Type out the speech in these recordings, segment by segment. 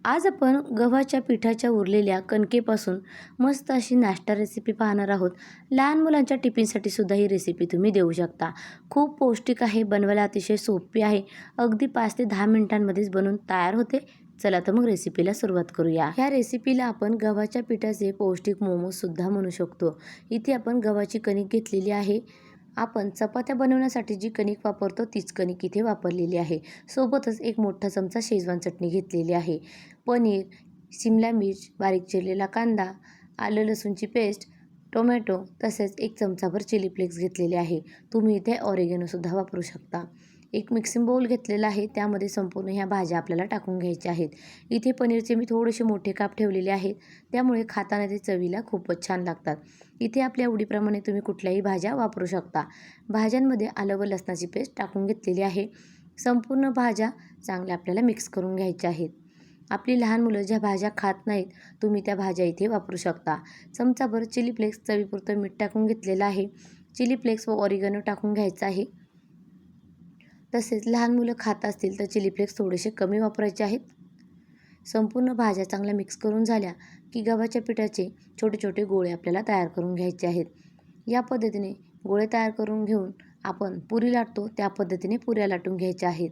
आज आपण गव्हाच्या पिठाच्या उरलेल्या कणकेपासून मस्त अशी नाश्ता रेसिपी पाहणार आहोत। लहान मुलांच्या टिफिनसाठी सुद्धा ही रेसिपी तुम्ही देऊ शकता। खूप पौष्टिक आहे, बनवायला अतिशय सोपी आहे। अगदी 5 ते 10 मिनिटांमध्येच बनून तयार होते। चला तर मग रेसिपीला सुरुवात करूया। ह्या रेसिपीला आपण गव्हाच्या पिठाचे पौष्टिक मोमोज सुद्धा म्हणू शकतो। इथे आपण गव्हाची कणिक घेतलेली आहे। आपण चपात्या बनवण्यासाठी जी कणिक वापरतो तीच कणिक इथे वापरलेली आहे। सोबतच एक मोठा चमचा शेजवान चटणी घेतलेली आहे। पनीर, शिमला मिर्च, बारीक चिरलेला कांदा, आलं लसूणची पेस्ट, टोमॅटो तसेच एक चमचाभर चिली फ्लेक्स घेतलेले आहे। तुम्ही इथे ऑरिगॅनो सुद्धा वापरू शकता। एक मिक्सिंग बाउल घेतलेला आहे, त्यामध्ये संपूर्ण ह्या भाज्या आपल्याला टाकून घ्यायच्या आहेत। इथे पनीरचे मी थोडेसे मोठे काप ठेवलेले आहेत, त्यामुळे खाताना ते चवीला खूपच छान लागतात। इथे आपल्या आवडीप्रमाणे तुम्ही कुठल्याही भाज्या वापरू शकता। भाज्यांमध्ये आलं व लसणाची पेस्ट टाकून घेतलेली आहे। संपूर्ण भाज्या चांगल्या आपल्याला मिक्स करून घ्यायच्या आहेत। आपली लहान मुलं ज्या भाज्या खात नाहीत, तुम्ही त्या भाज्या इथे वापरू शकता। चमचाभर चिली फ्लेक्स, चवीपुरतं मीठ टाकून घेतलेलं आहे। चिली फ्लेक्स व ऑरिगॅनो टाकून घ्यायचं आहे। तसेच लहान मुलं खात असतील तर चिली फ्लेक्स थोडेसे कमी वापरायचे आहेत। संपूर्ण भाज्या चांगल्या मिक्स करून झाल्या की गव्हाच्या पिठाचे छोटे छोटे गोळे आपल्याला तयार करून घ्यायचे आहेत। या पद्धतीने गोळे तयार करून घेऊन आपण पुरी लाटतो त्या पद्धतीने पुऱ्या लाटून घ्यायच्या आहेत।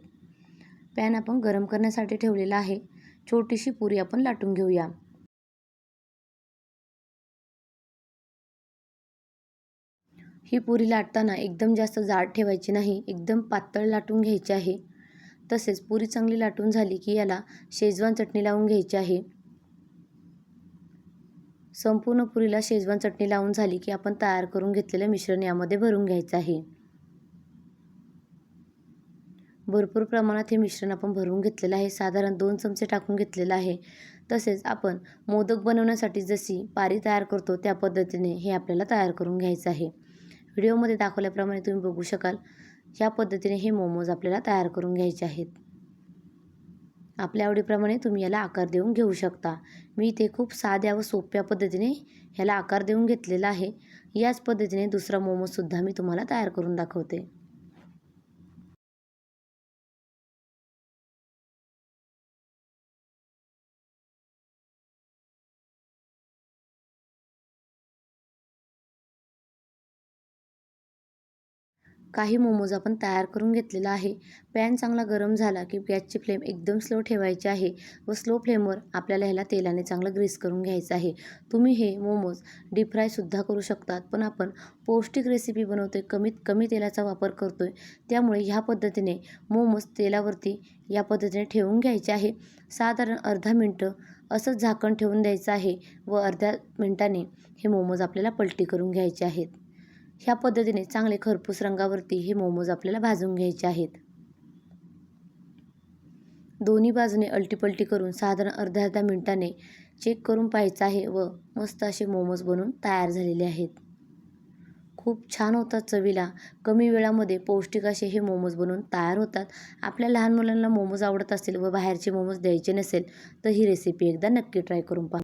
पॅन आपण गरम करण्यासाठी ठेवलेला आहे। छोटीशी पुरी आपण लाटून घेऊया। ही पुरी लाटताना एकदम जास्त जाड ठेवायची नाही, एकदम पातळ लाटून घ्यायची आहे। तसेच पुरी चांगली लाटून झाली की याला शेजवान चटणी लावून घ्यायची आहे। संपूर्ण पुरीला शेजवान चटणी लावून झाली की आपण तयार करून घेतलेले मिश्रण यामध्ये भरून घ्यायचं आहे। भरपूर प्रमाणात हे मिश्रण आपण भरून घेतलेलं आहे। साधारण 2 चमचे टाकून घेतलेलं आहे। तसेच आपण मोदक बनवण्यासाठी जशी पारी तयार करतो त्या पद्धतीने हे आपल्याला तयार करून घ्यायचं आहे। व्हिडिओमध्ये दाखवल्याप्रमाणे तुम्ही बघू शकाल, ह्या पद्धतीने हे मोमोज आपल्याला तयार करून घ्यायचे आहेत। आपल्या आवडीप्रमाणे तुम्ही याला आकार देऊन घेऊ शकता। मी इथे खूप साध्या व सोप्या पद्धतीने ह्याला आकार देऊन घेतलेला आहे। याच पद्धतीने दुसरा मोमोज सुद्धा मी तुम्हाला तयार करून दाखवते। काही मोमोज आपण तयार करून घेतलेला आहे। पॅन चांगला गरम झाला की गॅसची फ्लेम एकदम स्लो ठेवायची आहे व स्लो फ्लेमवर आपल्याला ह्याला तेलाने चांगलं ग्रीस करून घ्यायचं आहे। तुम्ही हे मोमोज डीप फ्राय सुद्धा करू शकतात, पण आपण पौष्टिक रेसिपी बनवतोय, कमीत कमी तेलाचा वापर करतोय, त्यामुळे ह्या पद्धतीने मोमोज तेलावरती या पद्धतीने ठेवून घ्यायचे आहे। साधारण अर्धा मिनटं असंच झाकण ठेवून द्यायचं आहे व अर्ध्या मिनिटाने हे मोमोज आपल्याला पलटी करून घ्यायचे आहेत। ह्या पद्धतीने चांगले खरपूस रंगावरती हे मोमोज आपल्याला भाजून घ्यायचे आहेत। दोन्ही बाजूने अलटी-पलटी करून साधारण अर्ध्या मिनिटाने चेक करून पाहायचं आहे व मस्त असे मोमोज बनून तयार झालेले आहेत। खूप छान होतात चवीला। कमी वेळामध्ये पौष्टिक असे हे मोमोज बनून तयार होतात। आपल्या लहान मुलांना मोमोज आवडत असेल व बाहेरचे मोमोज द्यायचे नसेल तर ही रेसिपी एकदा नक्की ट्राय करून पहा।